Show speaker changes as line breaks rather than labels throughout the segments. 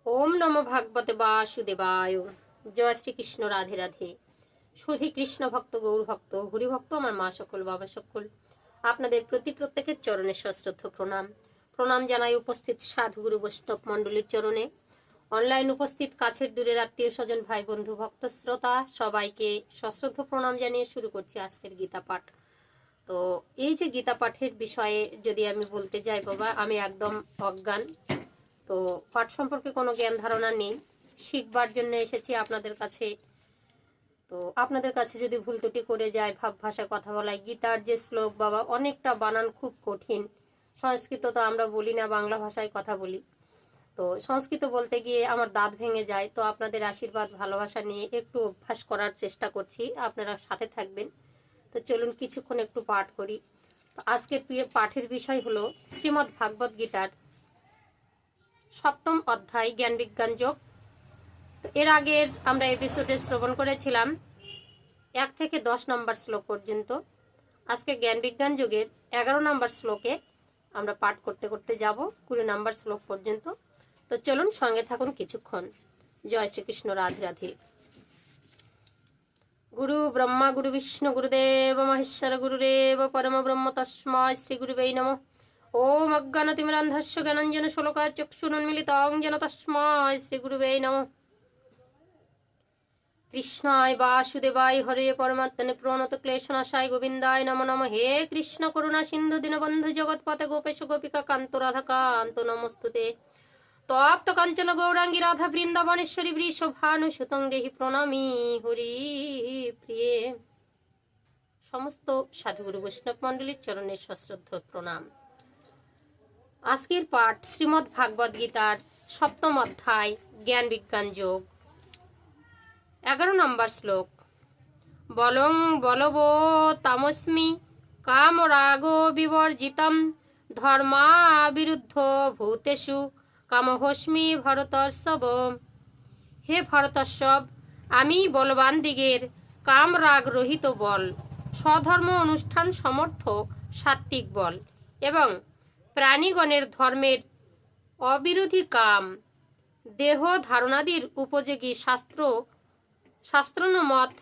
ওম নমো ভাগবতে বাসুদেবায়। জয় শ্রীকৃষ্ণ, রাধে রাধে। সুধী কৃষ্ণ ভক্ত, গৌর ভক্ত, হরি ভক্ত, আমার মা সকল, বাবা সকল, আপনাদের প্রত্যেকের চরণে সশ্রদ্ধ প্রণাম। প্রণাম জানাই উপস্থিত সাধুগুরু বৈষ্ণব মণ্ডলীর চরণে। অনলাইন উপস্থিত কাছের দূরের আত্মীয় স্বজন, ভাই বন্ধু, ভক্ত শ্রোতা সবাইকে সশ্রদ্ধ প্রণাম জানিয়ে শুরু করছি আজকের গীতা পাঠ। তো এই যে গীতা পাঠের বিষয়ে যদি আমি বলতে যাই বাবা, আমি একদম অজ্ঞান। তো পাঠ সম্পর্কে কোনো জ্ঞান ধারণা নেই, শিখবার জন্য এসেছি আপনাদের কাছে। তো আপনাদের কাছে যদি ভুল ত্রুটি করে যায়, ভাব ভাষায় কথা বলায়, গীতার যে শ্লোক বাবা অনেকটা বানান খুব কঠিন। সংস্কৃত তো আমরা বলি না, বাংলা ভাষায় কথা বলি। তো সংস্কৃত বলতে গিয়ে আমার দাঁত ভেঙে যায়। তো আপনাদের আশীর্বাদ ভালোবাসা নিয়ে একটু অভ্যাস করার চেষ্টা করছি, আপনারা সাথে থাকবেন। তো চলুন কিছুক্ষণ একটু পাঠ করি। তো আজকের পাঠের বিষয় হলো শ্রীমদ্ ভাগবত গীতার 7ম অধ্যায় জ্ঞান বিজ্ঞান যোগ। এর আগের আমরা এপিসোডে শ্রবণ করেছিলাম 1 থেকে 10 নম্বর শ্লোক পর্যন্ত। আজকে জ্ঞান বিজ্ঞান যোগের 11 নম্বর শ্লোকে আমরা পাঠ করতে করতে যাব 20 নম্বর শ্লোক পর্যন্ত। তো চলুন সঙ্গে থাকুন কিছুক্ষণ। জয় শ্রীকৃষ্ণ, রাধে রাধে। গুরু ব্রহ্মা গুরু বিষ্ণু গুরুদেব মহেশ্বর গুরুরেব পরম ব্রহ্ম তস্মৈ শ্রী গুরুবে নমঃ। ওম অজ্ঞানতিমিরান্ধস্য জ্ঞানাঞ্জন শলাকায় চক্ষুরুন্মিলিতং যেন তস্মৈ শ্রী গুরুবে নমঃ। কৃষ্ণায় বাসুদেবায় হরে পরমাত্মনে প্রণত ক্লেশনাশায় গোবিন্দায় নমো নমঃ। হে কৃষ্ণ করুণা সিন্ধু দীনবন্ধু জগৎপতে গোপেশ গোপিকা কান্ত রাধা কান্ত নমস্তুতে। তপ্ত কাঞ্চন গৌরাঙ্গী রাধা বৃন্দাবনেশ্বরী বৃষভানুসুতং দেহি প্রণামি হরি প্রিয়ে। সমস্ত সাধুগুরু বৈষ্ণব মণ্ডলীর চরণে সশ্রদ্ধ প্রণাম। আজকের পাঠ শ্রীমদ্ ভাগবত গীতার 7ম অধ্যায় জ্ঞান বিজ্ঞান যোগ, 11 নম্বর শ্লোক। বলং বলব তামস্মি কাম রাগ বিবর্জিতম ধর্মা বিরুদ্ধ ভূতেষু কামহস্মি ভরতর্ষব। হে ভরতর্ষব, আমি বলবান দিগের কাম রাগ রহিত বল, স্বধর্ম অনুষ্ঠান সমর্থক সাত্ত্বিক বল এবং প্রাণীগণের ধর্মের অবিরোধী কাম দেহ ধারণাদির উপযোগী শাস্ত্রানুমত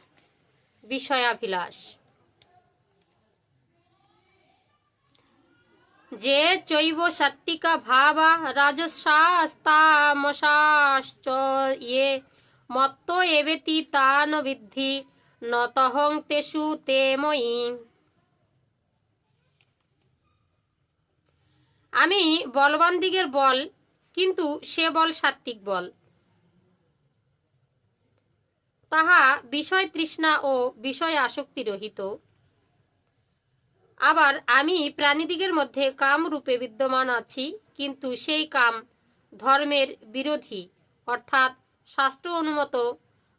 বিষয়াভিলাষ। যে চৈব সাত্ত্বিকা ভাবা রাজসাস্তামসাশ্চ ইয়ে মত্ত এবেতি তান বিদ্ধি নতহং তেষু তে ময়ি। আমি বলবান দিগের বল, কিন্তু সে বল সাত্ত্বিক বল, তাহা বিষয় তৃষ্ণা ও বিষয় আসক্তি রহিত। আবার আমি প্রাণীদিগের মধ্যে কাম রূপে বিদ্যমান আছি, কিন্তু সেই কাম ধর্মের বিরোধী, অর্থাৎ শাস্ত্র অনুমত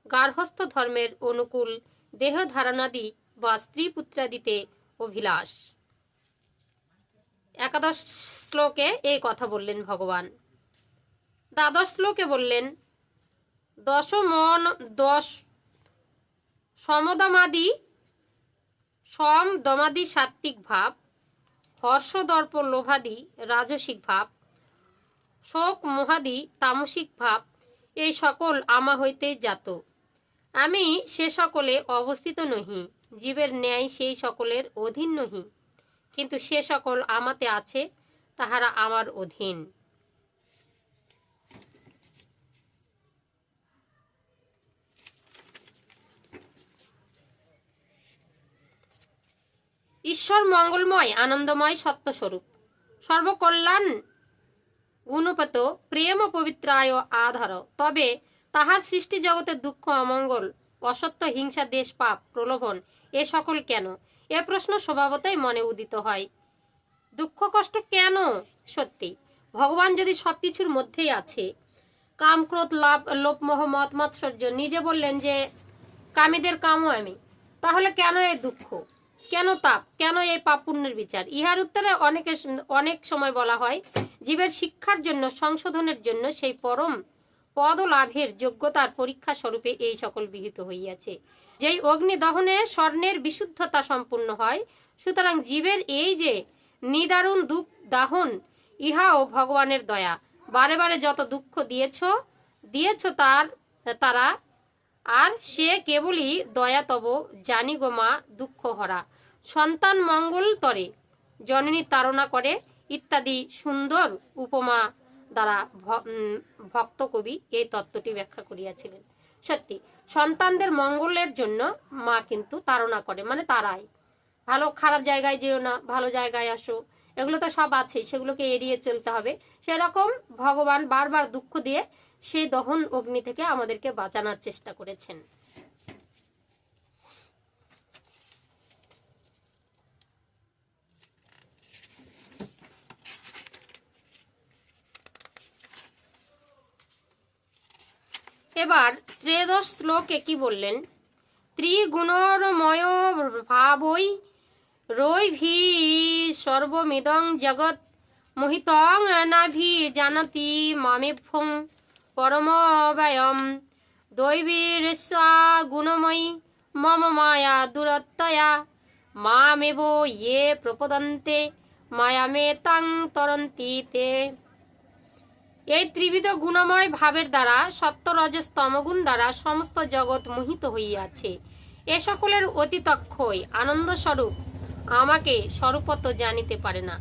গার্হস্থ্য ধর্মের অনুকূল দেহ ধারণাদি বা স্ত্রী পুত্রাদিতে অভিলাষ। 11 শ্লোকে এই কথা বললেন ভগবান। 12 শ্লোকে বললেন সমদমাদি দমাদি সাত্ত্বিক ভাব, হর্ষ দর্প লোভাদি রাজসিক ভাব, শোক মোহাদি তামসিক ভাব, এই সকল আমা হইতে জাত। আমি সে সকলে অবস্থিত নহি, জীবের ন্যায় সেই সকলের অধীন নহি, কিন্তু সে সকল আমাতে আছে, তাহারা আমার অধীন। ঈশ্বর মঙ্গলময় আনন্দময় সত্যস্বরূপ, সর্বকল্যাণ গুণপত প্রেম পবিত্রায় আধার। তবে তাহার সৃষ্টি জগতের দুঃখ অমঙ্গল অসত্য হিংসা দেশ পাপ প্রলোভন এ সকল কেন? এ প্রশ্ন স্বভাবতই মনে উদিত হয়। দুঃখ কষ্ট কেন? সত্যি ভগবান যদি সবকিছুর মধ্যেই আছে, কাম ক্রোধ লাভ লোভ মোহ মত মাৎসর্য, নিজে বললেন যে কামীদের কামও আমি, তাহলে কেন এই দুঃখ, কেন তাপ, কেন এই পাপ পুণ্যের বিচার? ইহার উত্তরে অনেক সময় বলা হয় জীবের শিক্ষার জন্য, সংশোধনের জন্য, সেই পরম পদ লাভের যোগ্যতার পরীক্ষা স্বরূপে এই সকল বিহিত হইয়াছে। যেই অগ্নি দহনে স্বর্ণের বিশুদ্ধতা সম্পূর্ণ হয়, সুতরাং জীবের এই যে নিদারুণ দুঃখ দাহন, ইহাও ভগবানের দয়া। বারে বারে যত দুঃখ দিয়েছ দিয়েছ তারা, আর সে কেবলই দয়া তব, জানি গো মা দুঃখ হরা, সন্তান মঙ্গল তরে জননী তাড়না করে, ইত্যাদি সুন্দর উপমা দ্বারা ভক্ত কবি এই তত্ত্বটি ব্যাখ্যা করিয়াছিলেন। সত্যি সন্তানদের মঙ্গলের জন্য মা কিন্তু তাড়না করে, মানে তারাই ভালো খারাপ জায়গায় যেও না, ভালো জায়গায় আসো, এগুলো তো সব আছে, সেগুলোকে এড়িয়ে চলতে হবে। সেরকম ভগবান বারবার দুঃখ দিয়ে সেই দহন অগ্নি থেকে আমাদেরকে বাঁচানোর চেষ্টা করেছেন। এবার ত্রয়োদশ শ্লোকে কি বললেন? ত্রিগুণময় ভাবই রৈভি সর্বমিদং জগৎ মোহিতং নাভি জানতি মামেভ্যং পরমব্যয়ম দৈবীরেশ্বা গুণময়ী মম মায়া দুরত্যয়া মামেব ইয়ে প্রপদন্তে মায়ামে তাং তরন্তি তে। এই ত্রিবিধ গুণময় ভাবের দ্বারা সত্য রজস তমগুণ দ্বারা সমস্ত জগৎ মোহিত হইয়াছে। এ সকলের অতিতক্ষই আনন্দ স্বরূপ আমাকে স্বরূপত জানিতে পারে না।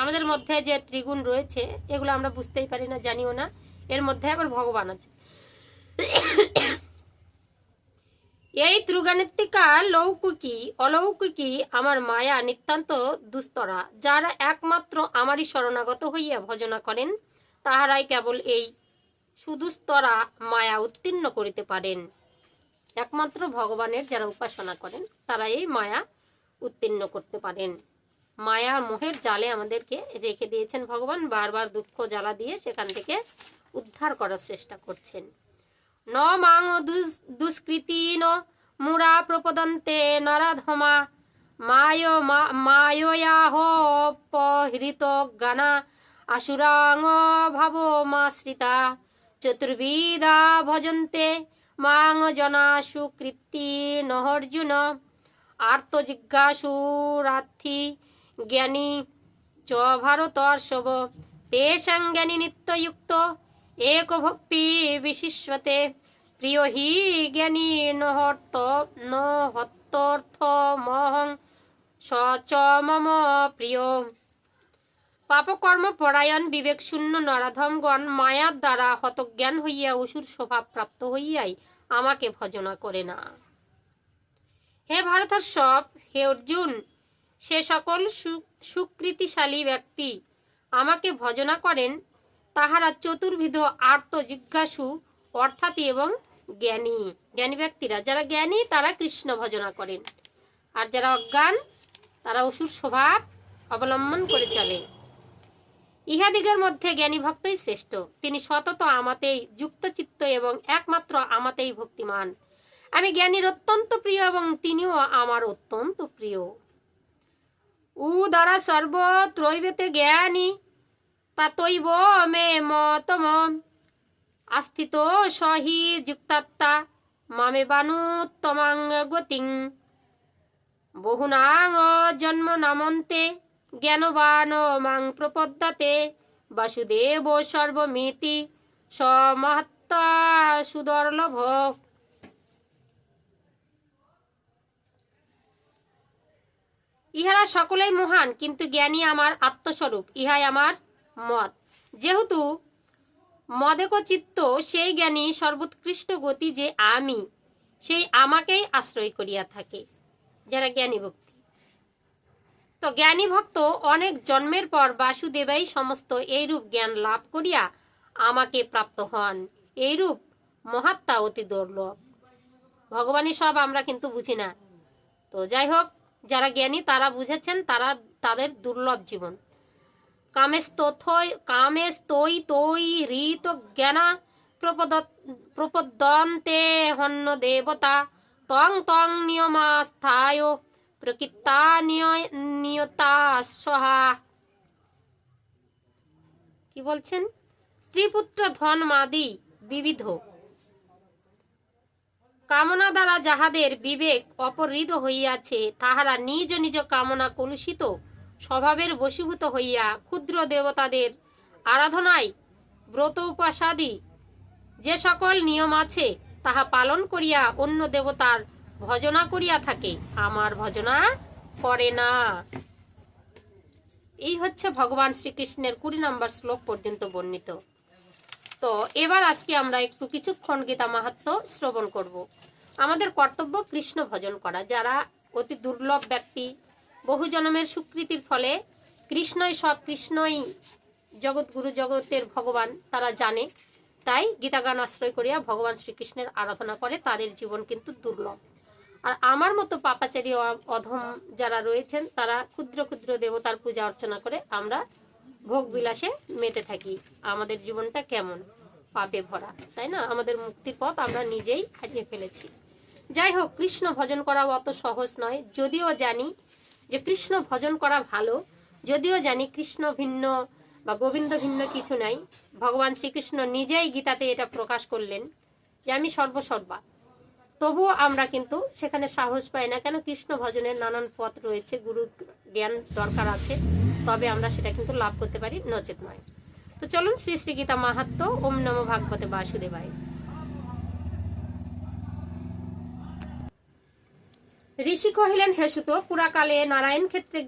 আমাদের মধ্যে যে ত্রিগুণ রয়েছে এগুলো আমরা বুঝতেই পারি না, জানিও না, এর মধ্যে আবার ভগবান আছে। এই ত্রিগুণাত্মিকা লৌকিকী অলৌকিকী আমার মায়া নিতান্ত দুস্তরা, যারা একমাত্র আমারই শরণাগত হইয়া ভজনা করেন তাহারাই কেবল এই সুদুস্তরা মায়া উত্তীর্ণ করিতে পারেন। একমাত্র ভগবানের যারা উপাসনা করেন তারা এই মায়া উত্তীর্ণ করতে পারেন। মায়া মোহের জালে আমাদেরকে রেখে দিয়েছেন ভগবান, বারবার দুঃখ জ্বালা দিয়ে সেখান থেকে উদ্ধার করার চেষ্টা করছেন। ন মাং দুষ্কৃতি ন মুরা প্রপদন্তে নরাধমা মায়োয়াহ পহৃত গানা আসুরাং ভাব মাশ্রিতা চতুর্বিদা ভজন্তে মাং জনা সুকৃতি নহর্জুন আর্ত জিজ্ঞাসুরার্থী জ্ঞানী চ ভারতর্ষব তেষাং জ্ঞানী নিত্যযুক্ত এক ভক্তি বিশিষ্যতে প্রিয় হি জ্ঞানী নহত্যর্থ মহং স চ মম প্রিয়। পাপকর্ম পরায়ণ বিবেক শূন্য নরাধমগণ মায়ার দ্বারা হতজ্ঞান হইয়া অসুর স্বভাব প্রাপ্ত হইয়াই আমাকে ভজনা করে না। হে ভারতর্ষব, হে অর্জুন, সে সকল সুকৃতিশালী ব্যক্তি আমাকে ভজনা করেন তাহারা চতুর্বিধ আর্ত জিজ্ঞাসু অর্থাৎ এবং জ্ঞানী। জ্ঞানী ব্যক্তিরা, যারা জ্ঞানী তারা কৃষ্ণ ভজনা করেন, আর যারা অজ্ঞান তারা অসুর স্বভাব অবলম্বন করে চলে। ইহাদিগের মধ্যে জ্ঞানী ভক্তই শ্রেষ্ঠ, তিনি সতত আমাতেই যুক্তচিত্ত এবং একমাত্র আমাতেই ভক্তিমান। আমি জ্ঞানীর অত্যন্ত প্রিয় এবং তিনিও আমার অত্যন্ত প্রিয়। উদারা সর্বত্রৈবেতে জ্ঞানী তাতৈব মে মতম আস্থিত সহি যুক্তাত্মা মামে বানুত্তমাং গতিং বহুনাং জন্ম নামন্তে জ্ঞানবান মাং প্রপদ্যতে বাসুদেব সর্বমিতি সমহত্তা সুদর্লভ। ইহারা সকলেই মহান, কিন্তু জ্ঞানী আমার আত্মস্বরূপ, ইহাই আমার মত। যেহেতু মদেক চিত্ত, সেই জ্ঞানী সর্বোৎকৃষ্ট গতি যে আমি, সেই আমাকেই আশ্রয় করিয়া থাকে যারা জ্ঞানী ভক্তি। তো জ্ঞানী ভক্ত অনেক জন্মের পর বাসুদেবাই সমস্ত এইরূপ জ্ঞান লাভ করিয়া আমাকে প্রাপ্ত হন। এইরূপ মহাত্মা অতি দুর্লভ। ভগবানই সব, আমরা কিন্তু বুঝি না। তো যাই হোক, যারা জ্ঞানী তারা বুঝেছেন, তাদের দুর্লভ জীবন। কামেস্তৈ হৃত জ্ঞানা প্রপদ্যন্তে হন্য দেবতা তং তং নিয়মাস্থায় প্রকৃতা নিয়তা সহা। কি বলছেন? স্ত্রীপুত্র ধন মাদি বিবিধ কামনা দ্বারা যাহাদের বিবেক অপহৃত হইয়াছে, তাহারা নিজ নিজ কামনা কলুষিত স্বভাবের বশীভূত হইয়া ক্ষুদ্র দেবতাদের আরাধনায় ব্রত উপাসাদি যে সকল নিয়ম আছে তাহা পালন করিয়া অন্য দেবতার ভজনা করিয়া থাকে, আমার ভজনা করে না। এই হচ্ছে ভগবান শ্রীকৃষ্ণের 20 নম্বর শ্লোক পর্যন্ত বর্ণিত। তো এবার আজকে আমরা একটু কিছুক্ষণ গীতা মাহাত্ম্য শ্রবণ করব। আমাদের কর্তব্য কৃষ্ণ ভজন করা। যারা অতি দুর্লভ ব্যক্তি, বহু জন্মের স্বীকৃতির ফলে কৃষ্ণই সব, কৃষ্ণই জগৎগুরু, জগতের ভগবান, তারা জানে, তাই গীতাগান আশ্রয় করিয়া ভগবান শ্রীকৃষ্ণের আরাধনা করে, তাদের জীবন কিন্তু দুর্লভ। আর আমার মতো পাপাচারী অধম যারা রয়েছেন, তারা ক্ষুদ্র ক্ষুদ্র দেবতার পূজা অর্চনা করে আমরা ভোগ বিলাসে মেতে থাকি। আমাদের জীবনটা কেমন পাপে ভরা, তাই না? আমাদের মুক্তির পথ আমরা নিজেই হারিয়ে ফেলেছি। যাই হোক, কৃষ্ণ ভজন করা অত সহজ নয়। যদিও জানি যে কৃষ্ণ ভজন করা ভালো, যদিও জানি কৃষ্ণ ভিন্ন বা গোবিন্দ ভিন্ন কিছু নাই, ভগবান শ্রীকৃষ্ণ নিজেই গীতাতে এটা প্রকাশ করলেন যে আমি সর্বসর্বা, তবুও আমরা কিন্তু সেখানে সাহস পাই না। কেন? কৃষ্ণ ভজনের নানান পথ রয়েছে, গুরু জ্ঞান দরকার আছে, তবে আমরা সেটা কিন্তু লাভ করতে পারি, নচেত নয়। তো চলুন শ্রী শ্রী গীতা মাহাত্ম্য। ওম নমো ভাগবতে বাসুদেবায়। ঋষি কহিলেন, হে সুত, পুরাকালে নারায়ণ ক্ষেত্রে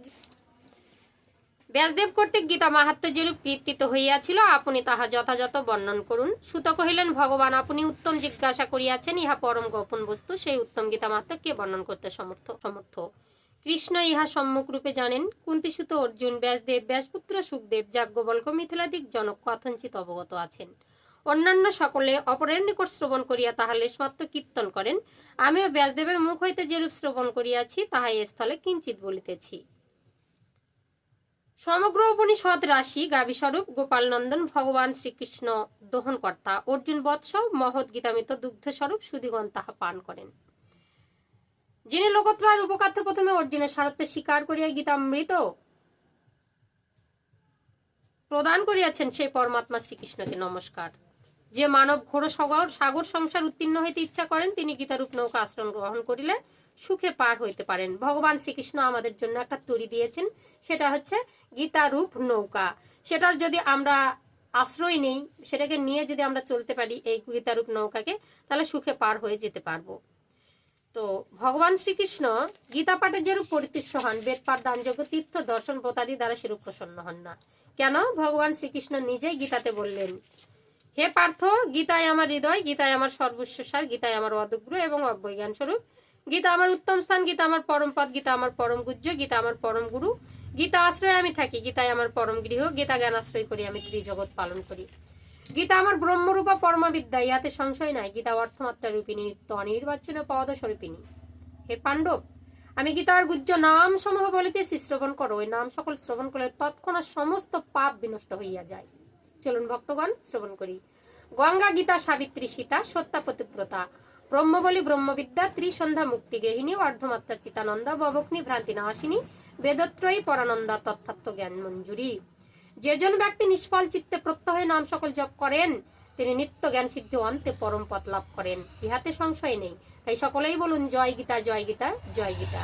ব্যাসদেব কর্তৃক গীতা মাহাত্ম্য যেরূপ কীর্তিত হইয়াছিল, আপনি তাহা যথাযথ বর্ণন করুন। সুত কহিলেন, ভগবান, আপনি উত্তম জিজ্ঞাসা করিয়াছেন, ইহা পরম গোপন বস্তু, সেই উত্তম গীতা মাহাত্ম্য কে বর্ণন করতে সমর্থ? কৃষ্ণ ইহা সম্মুখ রূপে জানেন। কুন্তী সুত অর্জুন, ব্যাসদেব, ব্যাসপুত্র সুখদেব, যাজ্ঞবল্ক্য, মিথিলাদিক জনক কথঞ্চিত অবগত আছেন। অন্যান্য সকলে অপরের নিকট শ্রবণ করিয়া তাহা লেশমাত্র কীর্তন করেন। আমিও ব্যাসদেবের মুখ হইতে যেরূপ শ্রবণ করিয়াছি, তাহাই এ স্থলে কিঞ্চিত বলিতেছি। সমগ্র উপনিষদ রাশি গাবিস্বরূপ গোপালনন্দন ভগবান শ্রীকৃষ্ণ দহনকর্তা। অর্জুন বৎস মহৎ গীতামৃত দুগ্ধস্বরূপ সুধীগণ তাহা পান করেন। যিনি লোকত্রয়ের উপকার্যে প্রথমে অর্জুনের সারথ্য স্বীকার করিয়া গীতামৃত প্রদান করিয়াছেন, সেই পরমাত্মা শ্রীকৃষ্ণকে নমস্কার। যে মানব ঘোর সাগর সংসার উত্তীর্ণ হইতে ইচ্ছা করেন, তিনি গীতারূপ নৌকা আশ্রম গ্রহণ করিলে সুখে পার হইতে পারেন। ভগবান শ্রীকৃষ্ণ আমাদের জন্য একটা তরি দিয়েছেন, সেটা হচ্ছে গীতারূপ নৌকা। সেটার যদি আমরা আশ্রয় নেই, সেটাকে নিয়ে যদি আমরা চলতে পারি এই গীতারূপ নৌকাকে, তাহলে সুখে পার হয়ে যেতে পারবো। তো ভগবান শ্রীকৃষ্ণ গীতা পাঠের যেরূপ পরিতুষ্ট হন, বেদ পাঠ, দান, যজ্ঞ, তীর্থ দর্শন ব্রতাদি দ্বারা সেরূপ প্রসন্ন হন না। কেন? ভগবান শ্রীকৃষ্ণ নিজেই গীতাতে বললেন, হে পার্থ, গীতায় আমার হৃদয়, গীতায় আমার সর্বস্ব সার, গীতায় আমার অদগ্র এবং অবজ্ঞান স্বরূপ, গীতা আমার উত্তম স্থান, গীতা আমার পরম পদ, গীতা আমার পরম গুহ্য, গীতা আমার পরম গুরু, গীতা আশ্রয়ে আমি থাকি, গীতায় আমার পরম গৃহ, গীতা জ্ঞান আশ্রয় করি আমি ত্রিজগৎ পালন করি। গীতা আমার ব্রহ্মরূপা পরমাবিদ্যা, ইহাতে সংশয় নাই। গীতা অর্থমাত্রা রূপিণী, নিত্য অনির্বাচনীয় পদ স্বরূপিণী। হে পাণ্ডব, আমি গীতার গুহ্য নাম সমূহ বলিতেছি, শ্রবণ করো। ওই নাম সকল শ্রবণ করলে তৎক্ষণাৎ সমস্ত পাপ বিনষ্ট হইয়া যায়। চলুন ভক্তগণ শ্রবণ করি। গঙ্গা, গীতা, সাবিত্রী, সীতা, সত্যা, পতিব্রতা, ব্রহ্মবলী, ব্রহ্মবিদ্যা, ত্রিসন্ধ্যা, মুক্তি গেহিনী, অর্ধমাত্রা, চিতানন্দা, ববগ্নি, ভ্রান্তি নাশিনী, বেদত্রয়ী, পরানন্দা, তত্ত্বাত্ম জ্ঞান মঞ্জুরি। যেজন ব্যক্তি নিষ্ফল চিত্তে প্রত্যহে নাম সকল জপ করেন, তিনি নিত্য জ্ঞান সিদ্ধি অন্তে পরম পথ লাভ করেন, ইহাতে সংশয় নেই। তাই সকলেই বলুন, জয় গীতা, জয় গীতা, জয় গীতা।